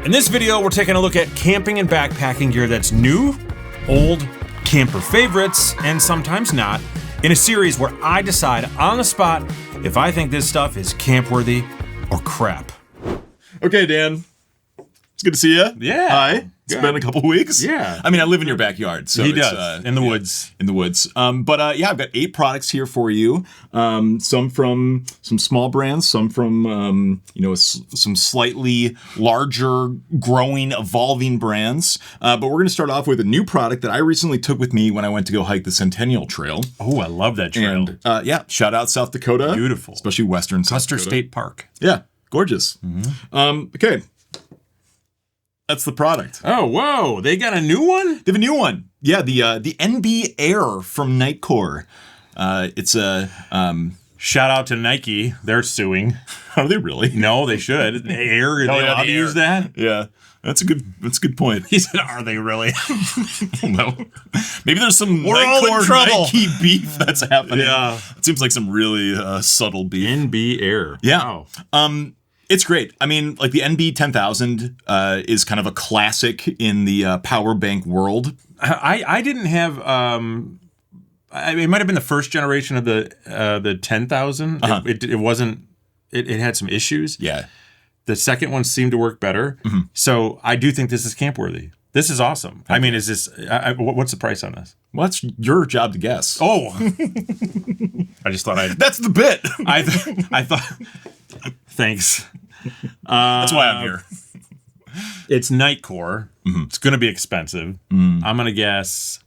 In this video, we're taking a look at camping and backpacking gear that's new, old, camper favorites, and sometimes not, in a series where I decide on the spot if I think this stuff is camp-worthy or crap. Okay, Dan. It's good to see you. Yeah. Hi. It's been a couple weeks. Yeah. I mean, I live in your backyard, so He it's, does, in the woods. In the woods. But yeah, I've got 8 products here for you. Some from some small brands, some from some slightly larger, growing, evolving brands. But we're going to start off with a new product that I recently took with me when I went to go hike the Centennial Trail. Oh, I love that trail. And yeah, shout out South Dakota. Beautiful. Especially Western South Custer Dakota. State Park. Yeah, gorgeous. Okay. That's the product. Oh, whoa. They got a new one? They have a new one. Yeah, the NB Air from Nightcore. It's a... Shout out to Nike. They're suing. Are they really? No, they should. Air, are they allowed to use that? Yeah, that's a good point. He said, are they really? No. Maybe there's some We're all in trouble. Nike beef that's happening. Yeah. It seems like some really subtle beef. NB Air. Yeah. Wow. It's great. I mean, like the NB 10,000 is kind of a classic in the power bank world. I didn't have... it might have been the first generation of the 10,000. Uh-huh. It wasn't... It had some issues. Yeah. The second one seemed to work better. Mm-hmm. So I do think this is camp-worthy. This is awesome. Okay. I mean, is this... what's the price on this? Well, that's your job to guess. Oh! I just thought I'd... That's the bit! I thought... Thanks. That's why I'm here. It's Nightcore. Mm-hmm. It's going to be expensive. I'm going to guess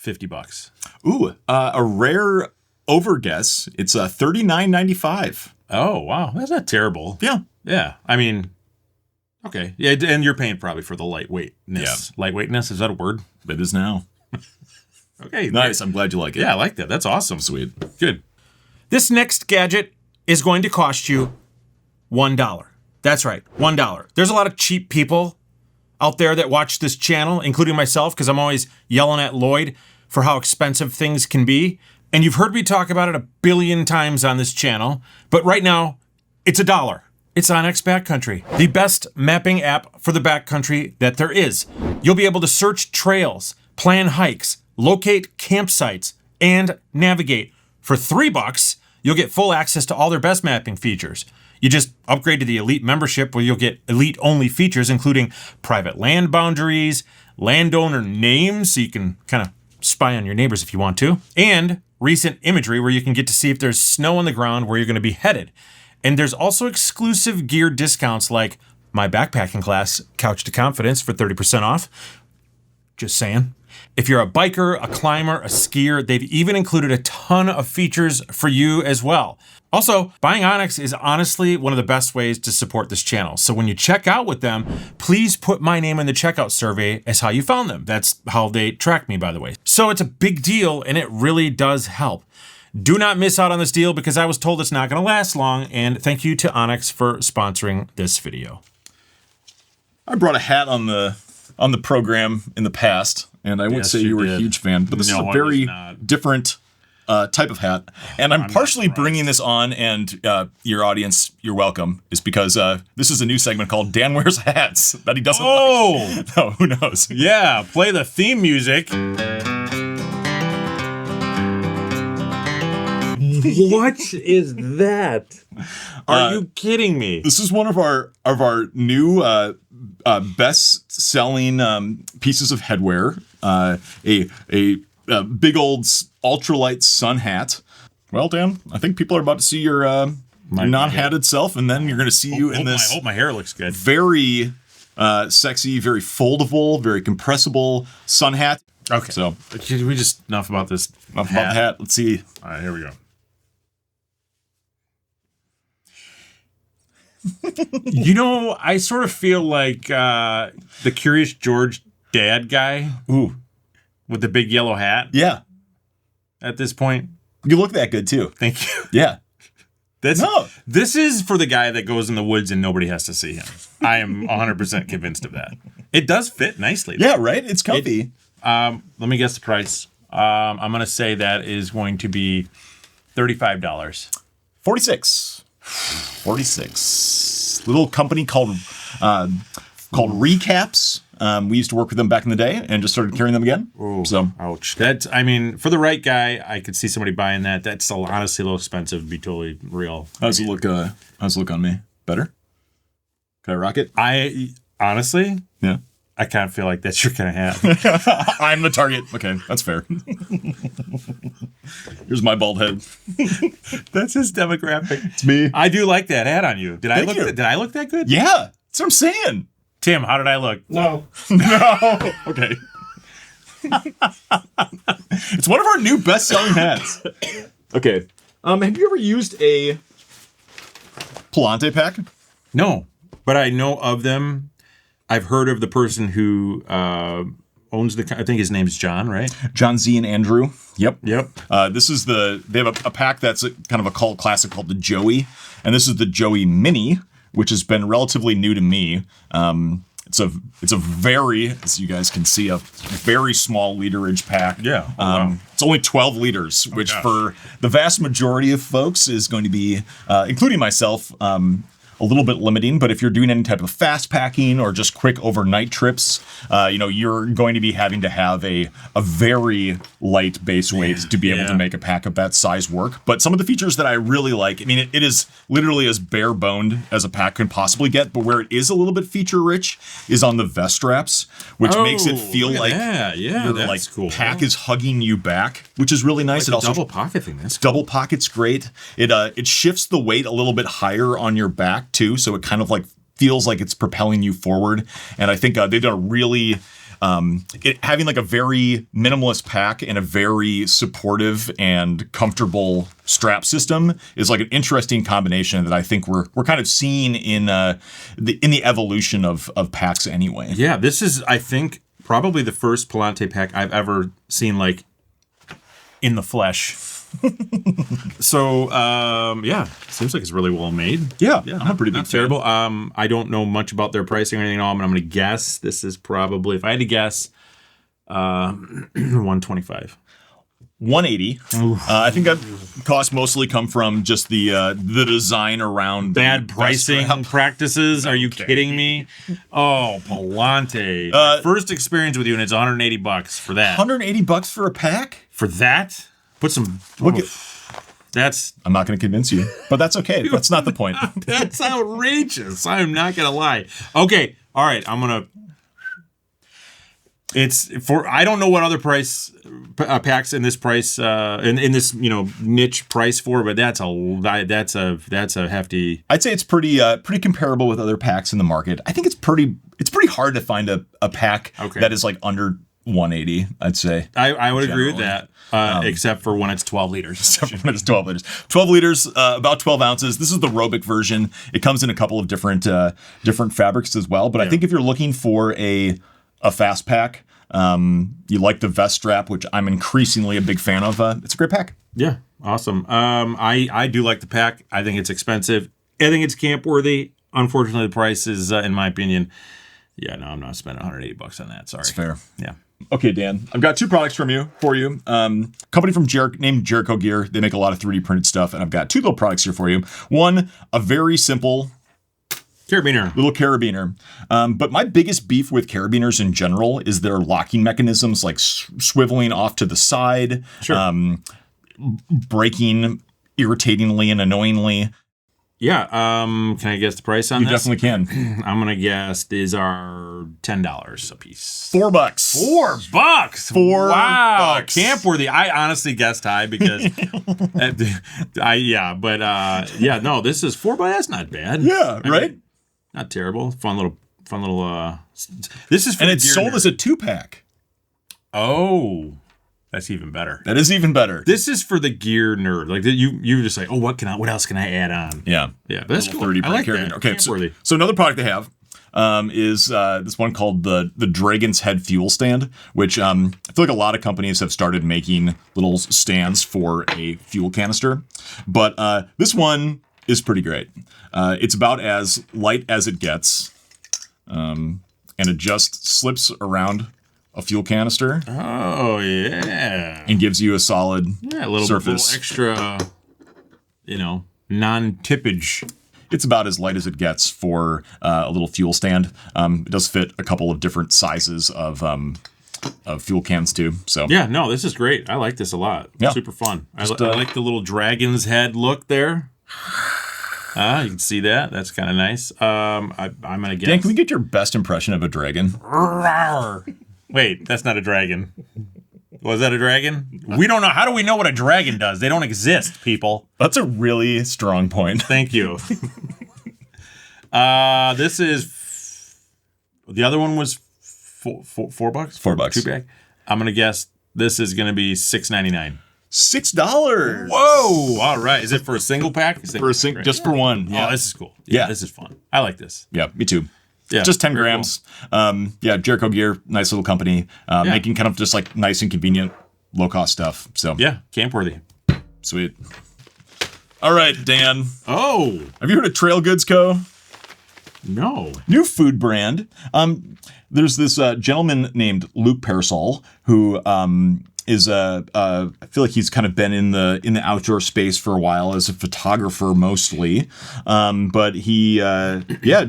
$50. Ooh, a rare overguess. It's $39.95. Oh, wow. That's not terrible. Yeah. Yeah. I mean, okay. Yeah, and you're paying probably for the lightweightness. Yeah. Lightweightness, is that a word? It is now. Okay. Nice. I'm glad you like it. Yeah, I like that. That's awesome. Sweet. Good. This next gadget is going to cost you $1. That's right, $1. There's a lot of cheap people out there that watch this channel, including myself, because I'm always yelling at Lloyd for how expensive things can be. And you've heard me talk about it a billion times on this channel, but right now, it's $1. It's Onyx Backcountry, the best mapping app for the backcountry that there is. You'll be able to search trails, plan hikes, locate campsites, and navigate. For $3, you'll get full access to all their best mapping features. You just upgrade to the Elite membership where you'll get Elite-only features, including private land boundaries, landowner names, so you can kind of spy on your neighbors if you want to, and recent imagery where you can get to see if there's snow on the ground where you're going to be headed. And there's also exclusive gear discounts like my backpacking class, Couch to Confidence, for 30% off. Just saying. If you're a biker, a climber, a skier, they've even included a ton of features for you as well. Also, buying Onyx is honestly one of the best ways to support this channel. So when you check out with them, please put my name in the checkout survey as how you found them. That's how they track me, by the way. So it's a big deal, and it really does help. Do not miss out on this deal because I was told it's not going to last long, and thank you to Onyx for sponsoring this video. I brought a hat on the program in the past, and I would say you were a huge fan, but this is a very different type of hat. And I'm partially bringing this on, and your audience, you're welcome, is because this is a new segment called Dan Wears Hats that he doesn't like. No, who knows? Yeah, play the theme music. What is that? Are you kidding me? This is one of our new best-selling pieces of headwear. A big old ultralight sun hat. Well, Dan, I think people are about to see your non-hatted self, and then you're going to see you in this. I hope my hair looks good. Very sexy, very foldable, very compressible sun hat. Okay. So we just enough about this. Enough about the hat. Let's see. All right, here we go. You know, I sort of feel like the Curious George dad guy. Ooh. With the big yellow hat. Yeah. At this point. You look that good, too. Thank you. Yeah. This is for the guy that goes in the woods and nobody has to see him. I am 100% convinced of that. It does fit nicely, though. Yeah, right? It's comfy. Let me guess the price. I'm going to say that is going to be $35. $46. Little company called called Recaps. We used to work with them back in the day and just started carrying them again. Ooh, so, ouch. That's, I mean, for the right guy, I could see somebody buying that. That's honestly a little expensive to be totally real. How's it look? How's it look on me? Better? Can I rock it? I honestly, yeah. I kind of feel like that's your kind of hat. I'm the target. Okay, that's fair. Here's my bald head. That's his demographic. It's me. I do like that hat on you. Did I look that good? Yeah, that's what I'm saying. Tim, how did I look? No. No. Okay. It's one of our new best-selling hats. Okay. Have you ever used a Palante pack? No, but I know of them. I've heard of the person who owns the. I think his name's John, right? John Z and Andrew. Yep. This is they have a pack that's kind of a cult classic called the Joey, and this is the Joey Mini, which has been relatively new to me. It's a very, as you guys can see, a very small literage pack. Yeah. Wow. It's only 12 liters, which for the vast majority of folks is going to be, including myself, a little bit limiting. But if you're doing any type of fast packing or just quick overnight trips, you're going to be having to have a very light base weight to be able to make a pack of that size work. But some of the features that I really like, I mean, it is literally as bare boned as a pack can possibly get, but where it is a little bit feature rich is on the vest straps, which makes it feel like your that's cool. pack is hugging you back, which is really nice. Like it also double pocket thing. That's double pocket's great. It shifts the weight a little bit higher on your back too, so it kind of like feels like it's propelling you forward. And I think they've done a really having like a very minimalist pack and a very supportive and comfortable strap system is like an interesting combination that I think we're kind of seeing in the evolution of packs anyway. Yeah, this is, I think, probably the first Palante pack I've ever seen like in the flesh. So seems like it's really well made. Yeah, I'm a pretty big fan. Terrible. I don't know much about their pricing or anything at all, but I'm going to guess this is probably, if I had to guess, 125. 180. I think that cost mostly come from just the design around bad pricing practices. Are you kidding me? Oh, Palante. First experience with you, and it's $180 for that. $180 for a pack? For that? Put some. That's. I'm not going to convince you, but that's okay. That's not the point. That's outrageous. I'm not going to lie. Okay. All right. I'm going to. It's for. I don't know what other price packs in this price in this niche price for, but that's a hefty. I'd say it's pretty comparable with other packs in the market. I think it's pretty hard to find a pack that is like under 180, I'd say. I would agree with that, except for when it's 12 liters. Except for when it's 12 liters. 12 liters, about 12 ounces. This is the Robic version. It comes in a couple of different fabrics as well. But I think if you're looking for a fast pack, you like the vest strap, which I'm increasingly a big fan of. It's a great pack. Yeah, awesome. I do like the pack. I think it's expensive. I think it's camp-worthy. Unfortunately, the price is, in my opinion, I'm not spending $180 on that. Sorry. That's fair. Yeah. Okay, Dan. I've got two products for you. Company from named Jericho Gear. They make a lot of 3D printed stuff, and I've got two little products here for you. One, a very simple little carabiner. But my biggest beef with carabiners in general is their locking mechanisms, like swiveling off to the side, breaking irritatingly and annoyingly. Yeah. Can I guess the price on this? You definitely can. I'm going to guess these are $10 a piece. $4. $4. Wow. Campworthy. I honestly guessed high because this is $4, but that's not bad. Yeah, right? Not terrible. Fun little this is for and it's sold as a 2-pack. Oh. That's even better. That is even better. This is for the gear nerd. Like you just like, what else can I add on? Yeah. But that's cool. 30 I like carabiner. that. Okay, so another product they have is this one called the Dragon's Head Fuel Stand, which I feel like a lot of companies have started making little stands for a fuel canister. But this one is pretty great. It's about as light as it gets, and it just slips around a fuel canister. Oh, yeah. And gives you a solid little surface. Little extra, non-tippage. it's about as light as it gets for a little fuel stand. It does fit a couple of different sizes of fuel cans too. So yeah, no, this is great. I like this a lot. Yeah. Super fun. I like the little dragon's head look there. You can see that. That's kind of nice. I'm gonna guess. Dan, can we get your best impression of a dragon? Wait, that's not a dragon. Was that a dragon? We don't know. How do we know what a dragon does? They don't exist, people. That's a really strong point. Thank you. This is the other one was $4. $4. 2-pack. I'm gonna guess this is gonna be $6.99. $6. Whoa! All right. Is it for a single pack? Just for one. Yeah. Oh, this is cool. Yeah, this is fun. I like this. Yeah, me too. Yeah, just 10 grams. Cool. Jericho Gear, nice little company, making kind of just like nice and convenient, low cost stuff. So yeah, Campworthy. Sweet. All right, Dan. Oh, have you heard of Trail Goods Co? No. New food brand. There's this gentleman named Luke Parasol who is I feel like he's kind of been in the outdoor space for a while as a photographer mostly, but he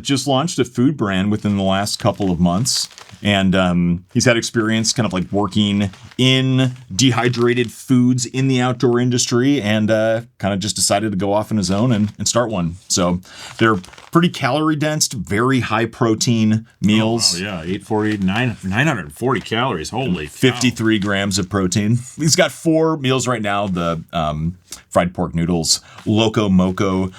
just launched a food brand within the last couple of months, and he's had experience kind of like working in dehydrated foods in the outdoor industry, and kind of just decided to go off on his own and start one. So they're pretty calorie dense, very high protein meals. Oh, wow, yeah, 840, 940 calories. Holy cow. 53 grams of protein. He's got 4 meals right now. The fried pork noodles, Loco Moco,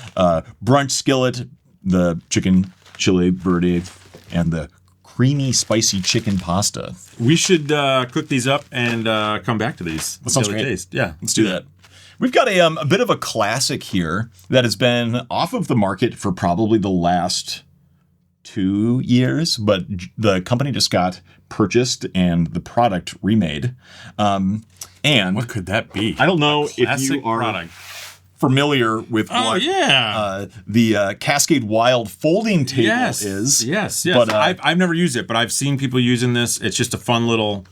brunch skillet, the chicken chili verde, and the creamy spicy chicken pasta. We should cook these up and come back to these. That sounds great. Taste. Yeah, let's do that. We've got a bit of a classic here that has been off of the market for probably the last 2 years, but the company just got purchased and the product remade. And what could that be? I don't know if you are familiar with the Cascade Wild folding table is. Yes. But I've never used it, but I've seen people using this. It's just a fun little.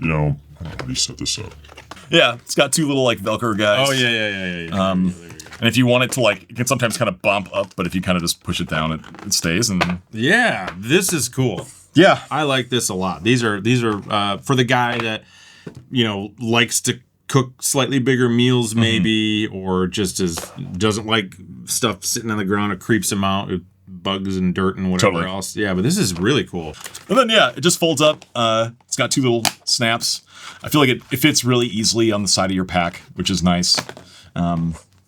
I already set this up. Yeah, it's got 2 little like Velcro guys. Oh yeah. And if you want it to like, it can sometimes kind of bump up, but if you kind of just push it down, it stays. And yeah, this is cool. Yeah, I like this a lot. These are for the guy that likes to cook slightly bigger meals, maybe, or just doesn't like stuff sitting on the ground. It creeps him out. Bugs and dirt and whatever else. Yeah, but this is really cool. And then it just folds up. It's got 2 little snaps. I feel like it fits really easily on the side of your pack, which is nice.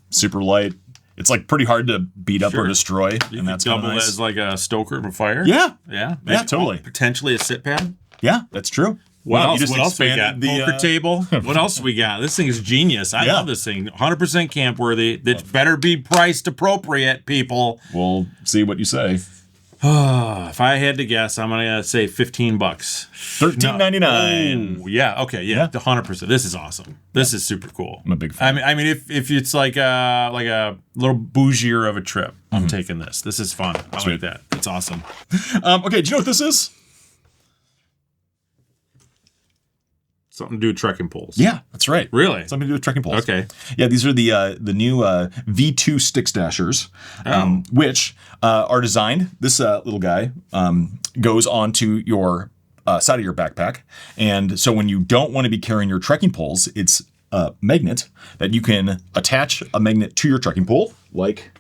Super light. It's like pretty hard to beat up or destroy, and that's double nice. As like a stoker of a fire. Yeah, totally. Potentially a sit pad. Yeah, that's true. What else we got? Poker table. What else we got? This thing is genius. I love this thing. 100% Campworthy. It better be priced appropriate, people. We'll see what you say. If I had to guess, I'm gonna say $15. $13.99. Oh, yeah. Okay. Yeah. 100%. This is awesome. This is super cool. I'm a big fan. I mean, if it's like a little bougier of a trip, I'm taking this. This is fun. I like that. It's awesome. Okay. Do you know what this is? Something to do with trekking poles. Yeah, that's right. Really? Something to do with trekking poles. Okay. Yeah, these are the new V2 stick stashers, which are designed. This little guy goes onto your side of your backpack, and so when you don't want to be carrying your trekking poles, it's a magnet that you can attach a magnet to your trekking pole, like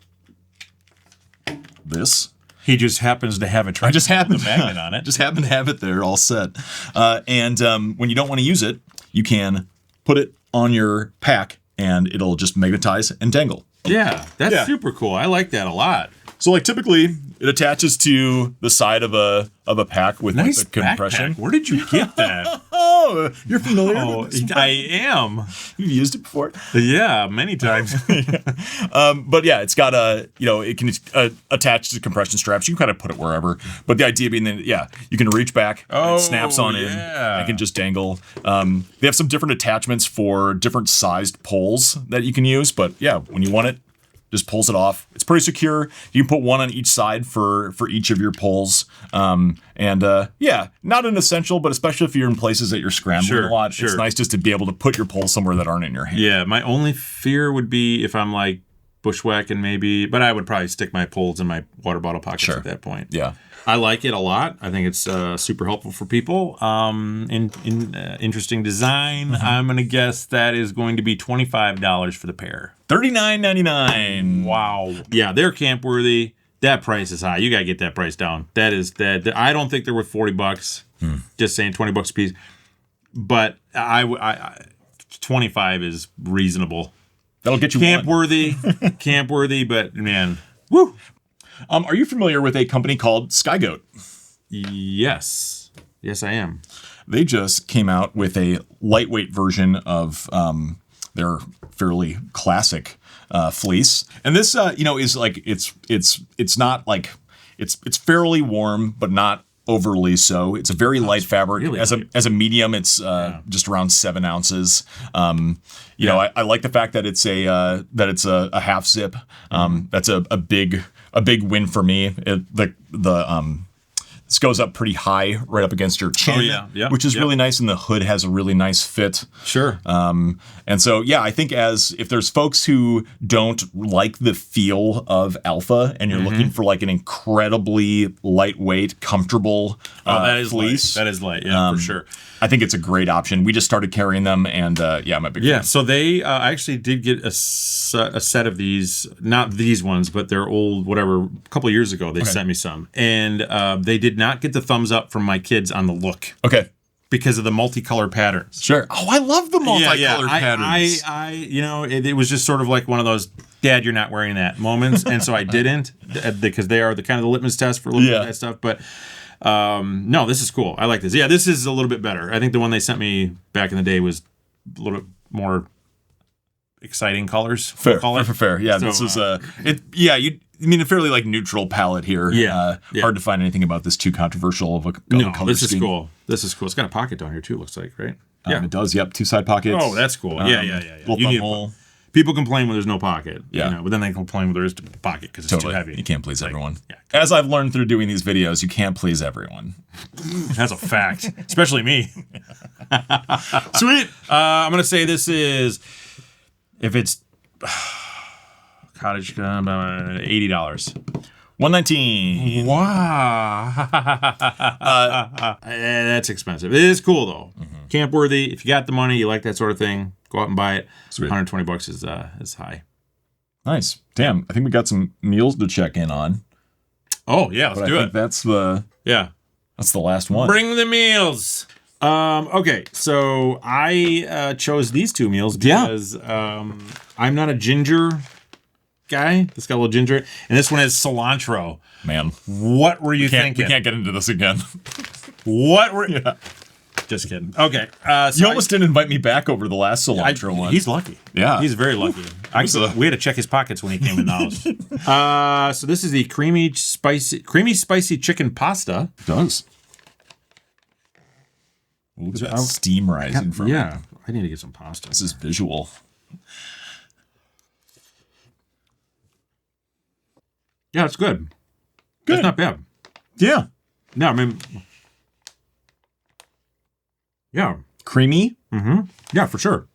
this. He just happens to have a magnet on it. Just happen to have it there all set. And when you don't want to use it, you can put it on your pack and it'll just magnetize and dangle. Yeah, that's super cool. I like that a lot. So like typically it attaches to the side of a pack with nice like the compression. Backpack. Where did you get that? Oh, you're familiar with this? I am. You've used it before? Yeah, many times. But yeah, it's got it can attach to compression straps. You can kind of put it wherever. But the idea being that, you can reach back, it snaps on in, and can just dangle. They have some different attachments for different sized poles that you can use. But yeah, when you want it, just pulls it off. It's pretty secure. You can put one on each side for each of your poles. Not an essential, but especially if you're in places that you're scrambling a lot, it's nice just to be able to put your poles somewhere that aren't in your hand. Yeah, my only fear would be if I'm like bushwhacking maybe, but I would probably stick my poles in my water bottle pockets at that point. Yeah. I like it a lot. I think it's super helpful for people. Interesting design. I'm going to guess that is going to be $25 for the pair. $39.99. Wow. Yeah, they're Campworthy. That price is high. You got to get that price down. That is that. I don't think they're worth $40. Just saying, $20 a piece. But I 25 is reasonable. That'll get you Campworthy, but man, woo. Are you familiar with a company called Skygoat? Yes, I am. They just came out with a lightweight version of their fairly classic fleece, and this, is like it's not like it's fairly warm, but not overly so. It's a very light fabric. Really as a medium, it's just around 7 ounces. You know, I like the fact that it's a half zip. That's a big win for me. This goes up pretty high, right up against your chin, which is really nice, and the hood has a really nice fit. Sure. And so, I think if there's folks who don't like the feel of Alpha, and you're looking for like an incredibly lightweight, comfortable fleece. Light. That is light, for sure. I think it's a great option. We just started carrying them, and I'm a big fan. So they actually did get a set of these, not these ones, but their old, a couple of years ago, they sent me some. And they did not get the thumbs up from my kids on the look. Okay. Because of the multicolored patterns. Sure. Oh, I love the multicolored patterns. It was just sort of like one of those, Dad, you're not wearing that moments. And so I didn't, because they are the kind of the litmus test for looking at that stuff. But no, this is cool. I like this. Yeah, this is a little bit better. I think the one they sent me back in the day was a little bit more exciting colors. Fair. Yeah, so, this is a fairly like neutral palette here. Hard to find anything about this too controversial of a color this scheme. Is cool. This is cool. It's got a pocket down here too, looks like, right? Yeah, it does. Yep, 2 side pockets. Oh, that's cool. Yeah. Little thumb hole. People complain when there's no pocket. Yeah. But then they complain when there is a pocket because it's too heavy. You can't please everyone. Yeah. As I've learned through doing these videos, you can't please everyone. That's a fact. Especially me. Sweet. I'm going to say this is, if it's cottage, $80. $119. Wow. That's expensive. It is cool though. Campworthy. If you got the money, you like that sort of thing, go out and buy it. Sweet. $120 is high. Nice. Damn. I think we got some meals to check in on. Oh yeah, let's do it. That's the last one. Bring the meals. Okay, so I chose these 2 meals because I'm not a ginger guy. This got a little ginger, and this one has cilantro. Man, what were you thinking? We can't get into this again. What were? Yeah. Just kidding. Okay. So you almost didn't invite me back over the last cilantro one. He's lucky. Yeah. He's very lucky. We had to check his pockets when he came in the house. So this is the creamy spicy chicken pasta. It does. Look at that steam rising from it. Yeah. I need to get some pasta. This is visual. Yeah, it's good. It's not bad. Yeah. No, I mean... Yeah. Creamy? Mm-hmm. Yeah, for sure.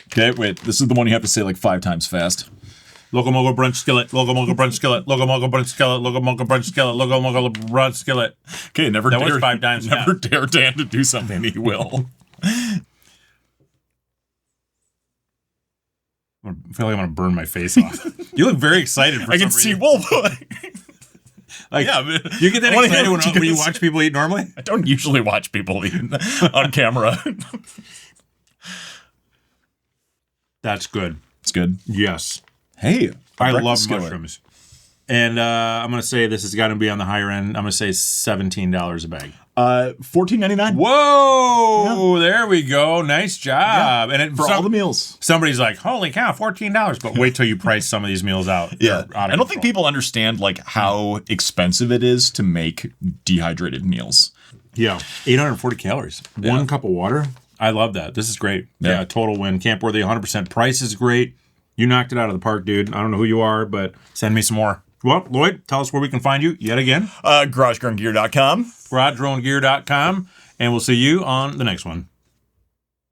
Okay, wait. This is the one you have to say like 5 times fast. Loco Moco Brunch Skillet, Loco Moco Brunch Skillet, Loco Moco Brunch Skillet, Loco Moco Brunch Skillet, Loco Moco Brunch Skillet. Okay, that was 5 times. Never dare Dan to do something he will. I feel like I'm going to burn my face off. You look very excited for I can see, well... Like, you get that excited when you watch people eat normally? I don't usually watch people eat on camera. That's good. It's good. Yes. Hey, I love mushrooms. And I'm going to say this has got to be on the higher end. I'm going to say $17 a bag. $14.99. Whoa! Yeah. There we go. Nice job. Yeah. And for all the meals. Somebody's like, "Holy cow, $14!" But wait till you price some of these meals out. Yeah, I don't think people understand like how expensive it is to make dehydrated meals. Yeah, 840 calories. Yeah. 1 cup of water. I love that. This is great. Yeah, total win. Campworthy, 100%. Price is great. You knocked it out of the park, dude. I don't know who you are, but send me some more. Well, Lloyd, tell us where we can find you yet again. GarageGrownGear.com. GarageGrownGear.com. And we'll see you on the next one.